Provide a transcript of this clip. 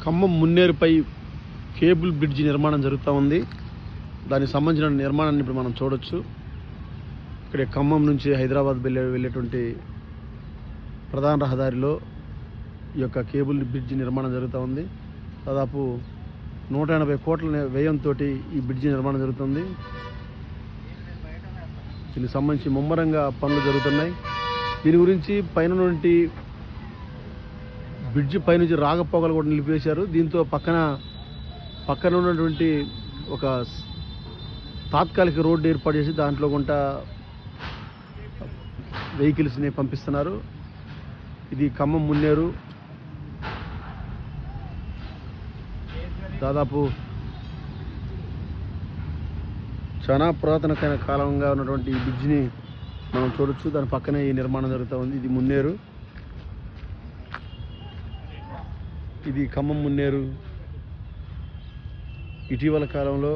Khammam మున్నేరుపై cable bridge నిర్మాణం జరుగుతూ ఉంది. దానికి సంబంధించిన నిర్మాణాన్ని ఇప్పుడు మనం చూడొచ్చు. ఇక్కడ ఖమ్మం నుంచి హైదరాబాద్ వెళ్ళేటువంటి ప్రధాన రహదారిలో ఈ యొక్క కేబుల్ బ్రిడ్జి నిర్మాణం జరుగుతూ ఉంది. దాదాపు 180 కోట్ల వ్యయంతో ఈ బ్రిడ్జి నిర్మాణం జరుగుతుంది. దీనికి సంబంధించి ముమ్మరంగా పనులు జరుగుతున్నాయి. దీని గురించి పైన నుండి బ్రిడ్జి పైనుంచి రాకపోకలు కూడా నిలిపేశారు. దీంతో పక్కన ఉన్నటువంటి ఒక తాత్కాలిక రోడ్డు ఏర్పాటు చేసి దాంట్లో గుంట వెహికల్స్ని పంపిస్తున్నారు. ఇది ఖమ్మం మున్నేరు. దాదాపు చాలా పురాతన కాలంగా ఉన్నటువంటి ఈ బ్రిడ్జిని మనం చూడొచ్చు. దాని పక్కనే ఈ నిర్మాణం జరుగుతూ ఉంది. ఇది మున్నేరు. ఇది ఖమ్మం మున్నేరు. ఇటీవల కాలంలో